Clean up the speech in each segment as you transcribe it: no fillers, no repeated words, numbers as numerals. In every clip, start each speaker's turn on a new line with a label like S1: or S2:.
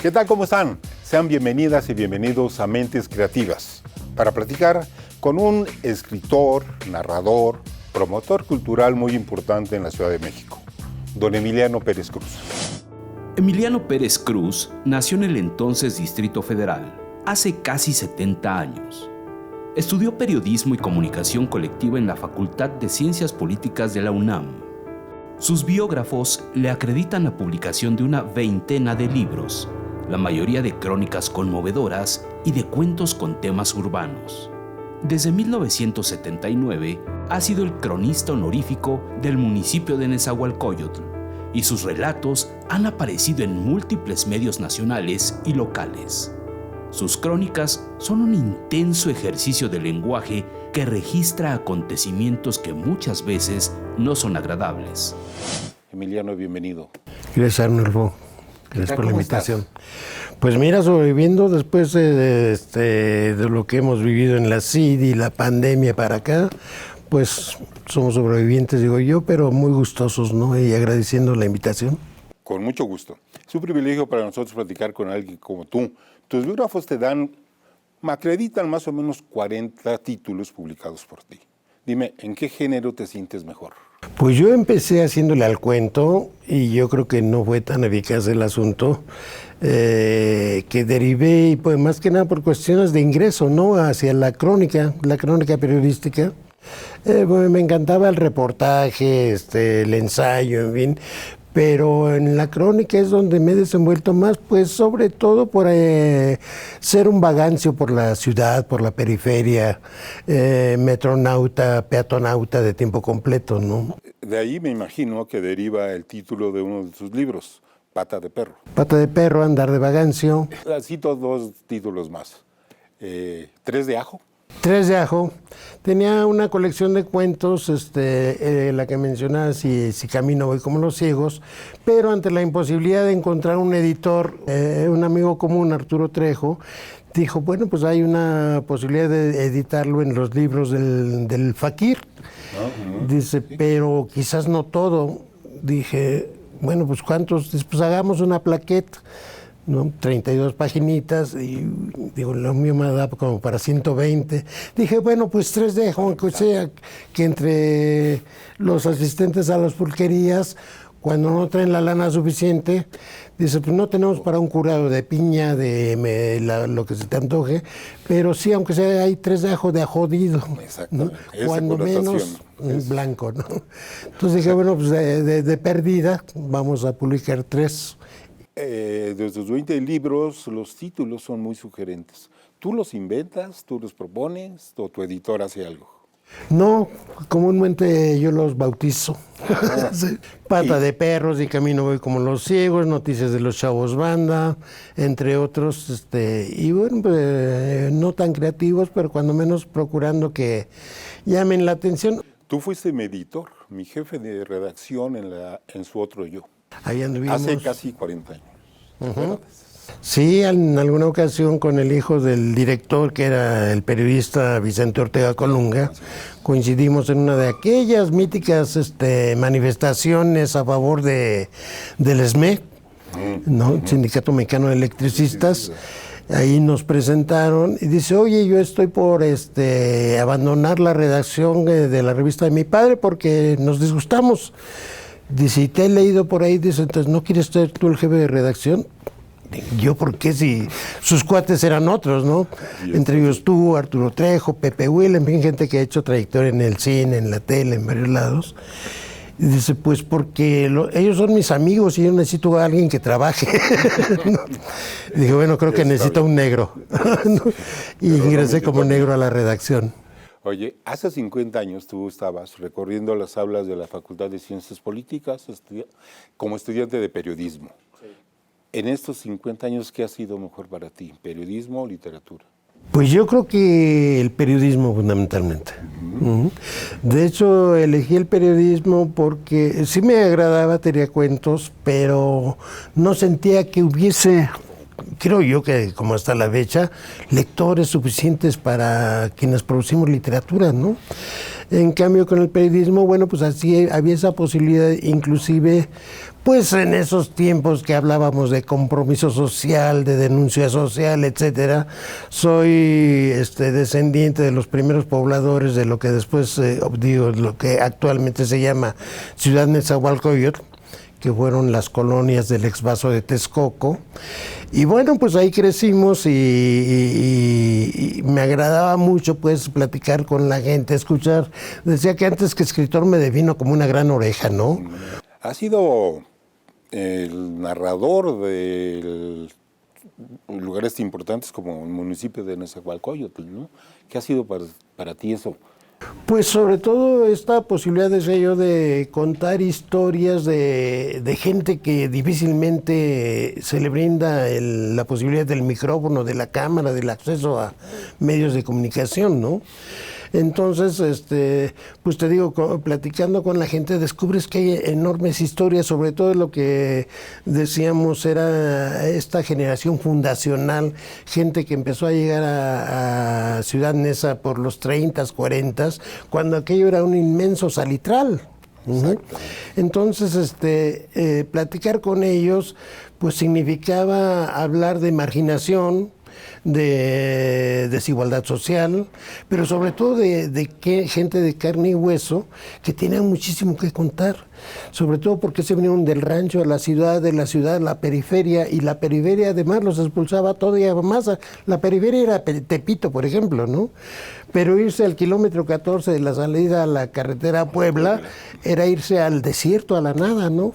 S1: ¿Qué tal? ¿Cómo están? Sean bienvenidas y bienvenidos a Mentes Creativas para platicar con un escritor, narrador, promotor cultural muy importante en la Ciudad de México, don Emiliano Pérez Cruz.
S2: Emiliano Pérez Cruz nació en el entonces Distrito Federal, hace casi 70 años. Estudió periodismo y comunicación colectiva en la Facultad de Ciencias Políticas de la UNAM. Sus biógrafos le acreditan la publicación de una veintena de libros, la mayoría de crónicas conmovedoras y de cuentos con temas urbanos. Desde 1979 ha sido el cronista honorífico del municipio de Nezahualcóyotl y sus relatos han aparecido en múltiples medios nacionales y locales. Sus crónicas son un intenso ejercicio de lenguaje que registra acontecimientos que muchas veces no son agradables.
S1: Emiliano, bienvenido.
S3: Gracias, Arnulfo. Gracias por la invitación. Pues mira, sobreviviendo después de lo que hemos vivido en la CID y la pandemia para acá, pues somos sobrevivientes, digo yo, pero muy gustosos, ¿no? Y agradeciendo la invitación.
S1: Con mucho gusto. Es un privilegio para nosotros platicar con alguien como tú. Tus biógrafos me acreditan más o menos 40 títulos publicados por ti. Dime, ¿en qué género te sientes mejor?
S3: Pues yo empecé haciéndole al cuento y yo creo que no fue tan eficaz el asunto, que derivé, y pues más que nada por cuestiones de ingreso, ¿no? Hacia la crónica periodística. Bueno, me encantaba el reportaje, el ensayo, en fin. Pero en la crónica es donde me he desenvuelto más, pues sobre todo por ser un vagancio por la ciudad, por la periferia, metronauta, peatonauta de tiempo completo, ¿no?
S1: De ahí me imagino que deriva el título de uno de tus libros, Pata de Perro.
S3: Pata de Perro, Andar de Vagancio.
S1: Cito dos títulos más. ¿Tres de ajo?
S3: Tres de ajo. Tenía una colección de cuentos, la que mencionabas, si camino voy como los ciegos, pero ante la imposibilidad de encontrar un editor, un amigo común, Arturo Trejo, dijo, bueno, pues hay una posibilidad de editarlo en los libros del Fakir. Dice, pero quizás no todo. Dije, bueno, pues ¿cuántos? Dice, pues hagamos una plaqueta, ¿no? 32 paginitas, y digo, lo mío me da como para 120. Dije, bueno, pues tres dejo, aunque sea que entre los asistentes a las pulquerías, cuando no traen la lana suficiente, dice, pues no tenemos para un curado de piña, lo que se te antoje, pero sí, aunque sea, hay tres de jodido, ¿no? Cuando menos blanco, ¿no? Entonces dije, bueno, pues de perdida, vamos a publicar tres.
S1: De tus 20 libros, los títulos son muy sugerentes. ¿Tú los inventas, tú los propones o tu editor hace algo?
S3: No, comúnmente yo los bautizo. Sí. Pata de Perros, y Camino voy como los ciegos, Noticias de los Chavos Banda, entre otros. Y bueno, pues, no tan creativos, pero cuando menos procurando que llamen la atención.
S1: Tú fuiste mi editor, mi jefe de redacción en su otro yo.
S3: Ahí anduvimos.
S1: Hace casi 40 años.
S3: Uh-huh. Sí, en alguna ocasión con el hijo del director, que era el periodista Vicente Ortega Colunga, coincidimos en una de aquellas míticas manifestaciones a favor del SME, ¿no? Sindicato Mexicano de Electricistas. Ahí nos presentaron y dice, oye, yo estoy por abandonar la redacción de la revista de mi padre porque nos disgustamos. Dice, y te he leído por ahí, dice, entonces, ¿no quieres ser tú el jefe de redacción? Yo, ¿por qué? Si sus cuates eran otros, ¿no? Entre ellos tú, Arturo Trejo, Pepe Will, en fin, gente que ha hecho trayectoria en el cine, en la tele, en varios lados. Y dice, pues porque ellos son mis amigos y yo necesito a alguien que trabaje. ¿No? Y dije, bueno, creo que necesito un negro. ¿No? Y ingresé como negro a la redacción.
S1: Oye, hace 50 años tú estabas recorriendo las aulas de la Facultad de Ciencias Políticas como estudiante de periodismo. Sí. En estos 50 años, ¿qué ha sido mejor para ti? ¿Periodismo o literatura?
S3: Pues yo creo que el periodismo fundamentalmente. Uh-huh. De hecho, elegí el periodismo porque sí me agradaba, tenía cuentos, pero no sentía que hubiese, creo yo que como hasta la fecha, lectores suficientes para quienes producimos literatura, ¿no? En cambio, con el periodismo, bueno, pues así había esa posibilidad, inclusive, pues en esos tiempos que hablábamos de compromiso social, de denuncia social, etcétera, soy descendiente de los primeros pobladores de lo que después, lo que actualmente se llama Ciudad Nezahualcóyotl, que fueron las colonias del ex-Vaso de Texcoco. Y bueno, pues ahí crecimos y me agradaba mucho pues platicar con la gente, escuchar. Decía que antes que escritor me defino como una gran oreja, ¿no?
S1: Ha sido el narrador de lugares importantes como el municipio de Nezahualcóyotl, ¿no? ¿Qué ha sido para ti eso?
S3: Pues sobre todo esta posibilidad, decía yo, de contar historias de gente que difícilmente se le brinda la posibilidad del micrófono, de la cámara, del acceso a medios de comunicación, ¿no? Entonces, pues te digo, platicando con la gente descubres que hay enormes historias, sobre todo lo que decíamos era esta generación fundacional, gente que empezó a llegar a Ciudad Neza por los 30s, 40s, cuando aquello era un inmenso salitral. Entonces, platicar con ellos, pues significaba hablar de marginación, de desigualdad social, pero sobre todo de gente de carne y hueso que tenía muchísimo que contar, sobre todo porque se vinieron del rancho a la ciudad, de la ciudad a la periferia, y la periferia además los expulsaba todavía más. La periferia era Tepito, por ejemplo, ¿no? Pero irse al kilómetro 14 de la salida a la carretera a Puebla era irse al desierto, a la nada, ¿no?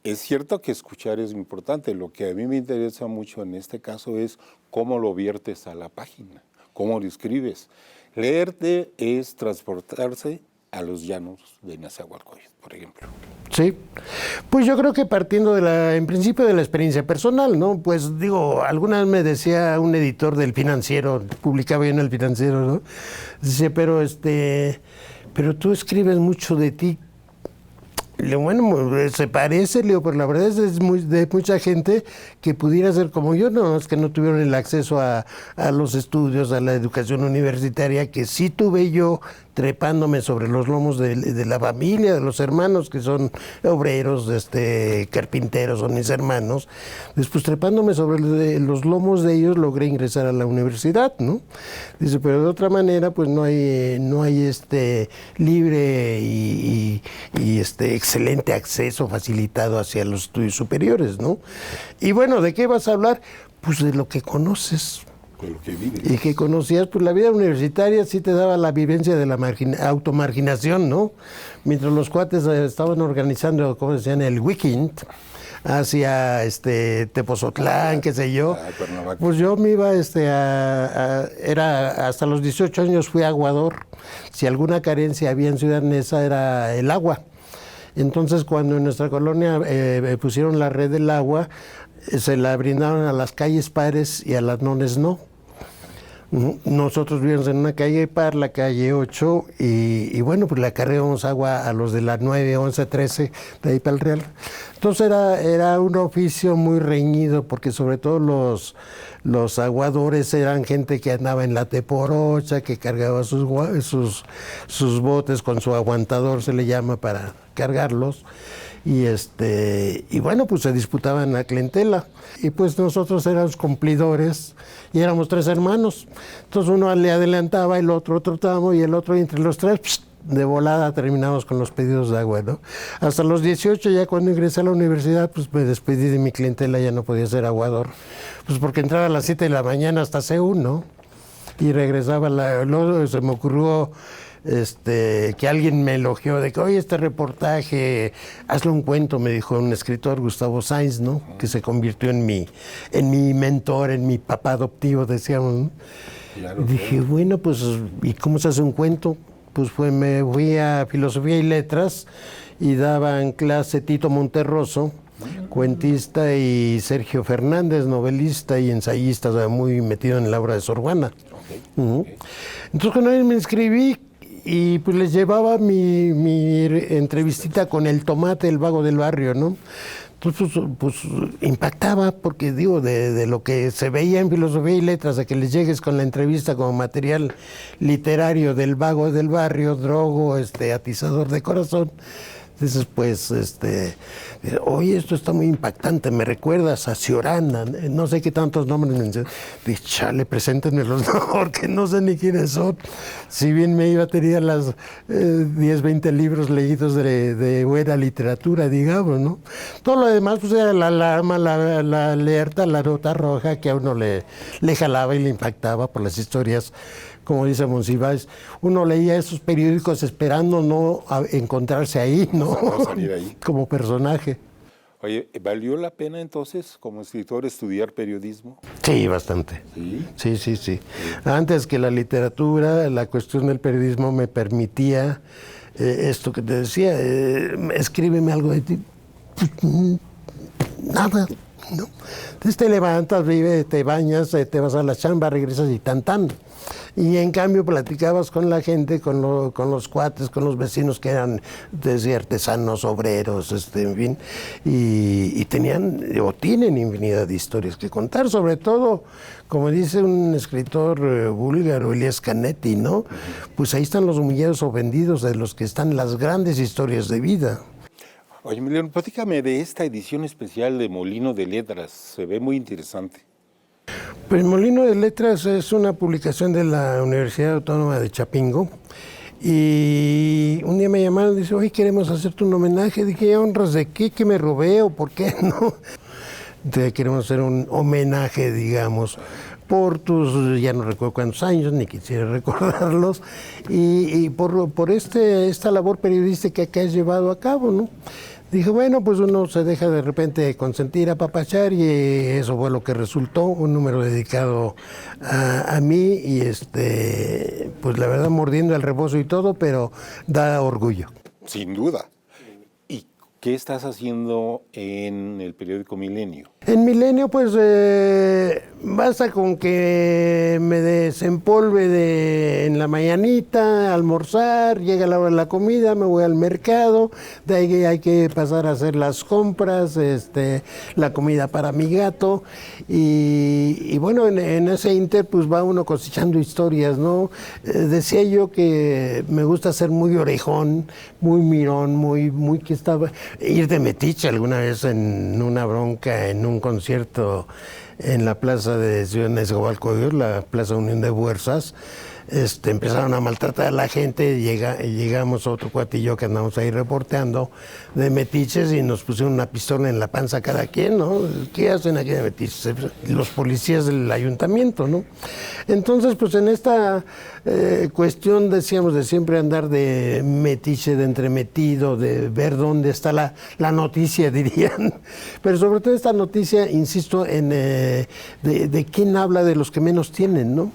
S1: Es cierto que escuchar es importante. Lo que a mí me interesa mucho en este caso es cómo lo viertes a la página, cómo lo escribes. Leerte es transportarse a los llanos de Nezahualcóyotl, por ejemplo.
S3: Sí, pues yo creo que partiendo en principio de la experiencia personal, ¿no? Pues digo, alguna vez me decía un editor del Financiero, publicaba yo en el Financiero, ¿no? Dice, pero tú escribes mucho de ti. Bueno, se parece, Leo, pero la verdad es de mucha gente que pudiera ser como yo, no, es que no tuvieron el acceso a los estudios, a la educación universitaria, que sí tuve yo trepándome sobre los lomos de la familia, de los hermanos que son obreros, carpinteros, son mis hermanos. Después trepándome sobre los lomos de ellos logré ingresar a la universidad, ¿no? Dice, pero de otra manera pues no hay libre y excelente acceso facilitado hacia los estudios superiores, ¿no? Y bueno, ¿de qué vas a hablar? Pues de lo que conoces.
S1: Lo que vives.
S3: Y que conocías, pues la vida universitaria sí te daba la vivencia de la automarginación, ¿no? Mientras los cuates estaban organizando, ¿cómo decían? El weekend hacia Tepozotlán, qué sé yo. Pues yo me iba era hasta los 18 años fui aguador. Si alguna carencia había en Ciudad Neza era el agua. Entonces cuando en nuestra colonia pusieron la red del agua, se la brindaron a las calles pares y a las nones no. Nosotros vivíamos en una calle par, la calle 8, y bueno, pues le acarreamos agua a los de la 9, 11, 13, de ahí para el Real. Entonces era un oficio muy reñido, porque sobre todo los aguadores eran gente que andaba en la teporocha, que cargaba sus botes con su aguantador, se le llama, para cargarlos. Y bueno, pues se disputaban la clientela. Y pues nosotros éramos cumplidores y éramos 3 hermanos. Entonces uno le adelantaba, el otro tramo y el otro, y entre los 3, de volada terminamos con los pedidos de agua, ¿no? Hasta los 18, ya cuando ingresé a la universidad, pues me despedí de mi clientela, ya no podía ser aguador. Pues porque entraba a las 7 de la mañana hasta CEU, ¿no? Y regresaba, luego se me ocurrió que alguien me elogió de que, oye, este reportaje, hazle un cuento, me dijo un escritor, Gustavo Sainz, ¿no? Que se convirtió en mi mentor, en mi papá adoptivo, decíamos, ¿no? Claro, dije, bueno, pues, ¿y cómo se hace un cuento? Pues me fui a Filosofía y Letras y daban clase Tito Monterroso, cuentista, y Sergio Fernández, novelista y ensayista, o sea, muy metido en la obra de Sor Juana. Entonces cuando me inscribí, y pues les llevaba mi entrevistita con el Tomate, el vago del barrio, ¿no? Entonces, pues impactaba, porque digo, de lo que se veía en Filosofía y Letras, a que les llegues con la entrevista como material literario del vago del barrio, drogo, atizador de corazón. Entonces, pues, oye, esto está muy impactante, me recuerdas a Ciorana, no sé qué tantos nombres mencionan. Dije, chale, preséntenmelos, no, porque no sé ni quiénes son. Si bien me iba a tener las 10, 20 libros leídos de buena literatura, digamos, ¿no? Todo lo demás, pues, era la alarma, la alerta, la nota roja que a uno le jalaba y le impactaba por las historias. Como dice Monsiváis, uno leía esos periódicos esperando no encontrarse ahí, ¿no?
S1: No salir ahí.
S3: Como personaje.
S1: Oye, ¿valió la pena entonces como escritor estudiar periodismo?
S3: Sí, bastante.
S1: ¿Sí?
S3: Sí. Antes que la literatura, la cuestión del periodismo me permitía esto que te decía, escríbeme algo de ti. Nada, ¿no? Entonces te levantas, vives, te bañas, te vas a la chamba, regresas y tan. Y en cambio platicabas con la gente, con los cuates, con los vecinos que eran, decía, artesanos, obreros, en fin, y tenían o tienen infinidad de historias que contar, sobre todo, como dice un escritor búlgaro, Elias Canetti, ¿no? Pues ahí están los humillados o vendidos, de los que están las grandes historias de vida.
S1: Oye, Emiliano, platícame de esta edición especial de Molino de Letras, se ve muy interesante.
S3: Pues Molino de Letras es una publicación de la Universidad Autónoma de Chapingo, y un día me llamaron y dice, oye, queremos hacerte un homenaje. Dije, ¿honras de qué? ¿Que me robé o por qué? ¿No? Entonces, queremos hacer un homenaje, digamos, por tus, ya no recuerdo cuántos años, ni quisiera recordarlos, y por esta labor periodística que has llevado a cabo, ¿no? Dije, bueno, pues uno se deja de repente consentir, apapachar, y eso fue lo que resultó, un número dedicado a mí, y pues la verdad mordiendo el rebozo y todo, pero da orgullo.
S1: Sin duda. ¿Y qué estás haciendo en el periódico Milenio?
S3: En Milenio, pues basta con que me desempolve en la mañanita, almorzar, llega la hora de la comida, me voy al mercado, de ahí hay que pasar a hacer las compras, la comida para mi gato, y bueno, en ese inter pues va uno cosechando historias, ¿no? Decía yo que me gusta ser muy orejón, muy mirón, muy que estaba, ir de metiche alguna vez en una bronca, en un concierto en la plaza de Ciudad Nezahualcóyotl, la Plaza Unión de Fuerzas. Empezaron a maltratar a la gente, llegamos otro cuatillo que andamos ahí reporteando de metiches, y nos pusieron una pistola en la panza cada quien, ¿no? ¿Qué hacen aquí de metiches? Los policías del ayuntamiento, ¿no? Entonces, pues en esta cuestión, decíamos, de siempre andar de metiche, de entremetido, de ver dónde está la noticia, dirían. Pero sobre todo esta noticia, insisto, de quién habla de los que menos tienen, ¿no?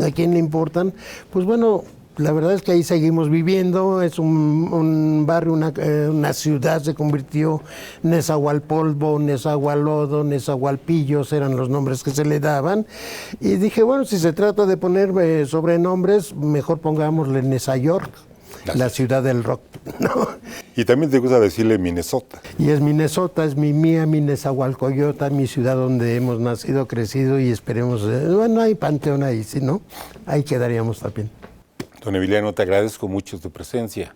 S3: ¿A quién le importan? Pues bueno, la verdad es que ahí seguimos viviendo, es un barrio, una ciudad, se convirtió Nezahualpolvo, Nezahualodo, Nezahualpillos, eran los nombres que se le daban, y dije, bueno, si se trata de poner sobrenombres, mejor pongámosle Nezayork, la ciudad del rock, ¿no?
S1: Y también te gusta decirle Minnesota.
S3: Y es Minnesota, es mi Nezahualcóyotl, mi ciudad donde hemos nacido, crecido, y esperemos, bueno, hay panteón ahí, ¿sí, no? Ahí quedaríamos también.
S1: Don Emiliano, te agradezco mucho tu presencia.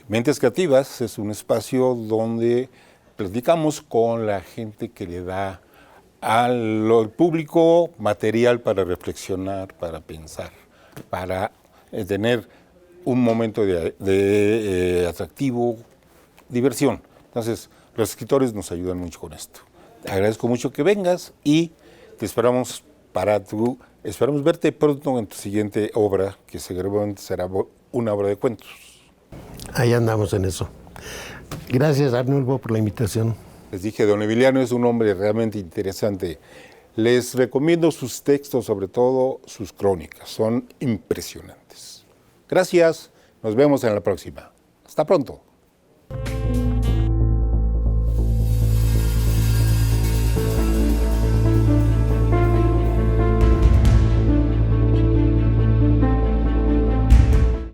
S1: Mentes Creativas es un espacio donde platicamos con la gente que le da al público material para reflexionar, para pensar, para tener un momento de atractivo, diversión. Entonces, los escritores nos ayudan mucho con esto. Te agradezco mucho que vengas y te esperamos esperamos verte pronto en tu siguiente obra, que seguramente será una obra de cuentos.
S3: Ahí andamos en eso. Gracias, Arnulfo, por la invitación.
S1: Les dije, don Emiliano es un hombre realmente interesante. Les recomiendo sus textos, sobre todo sus crónicas. Son impresionantes. Gracias. Nos vemos en la próxima. Hasta pronto.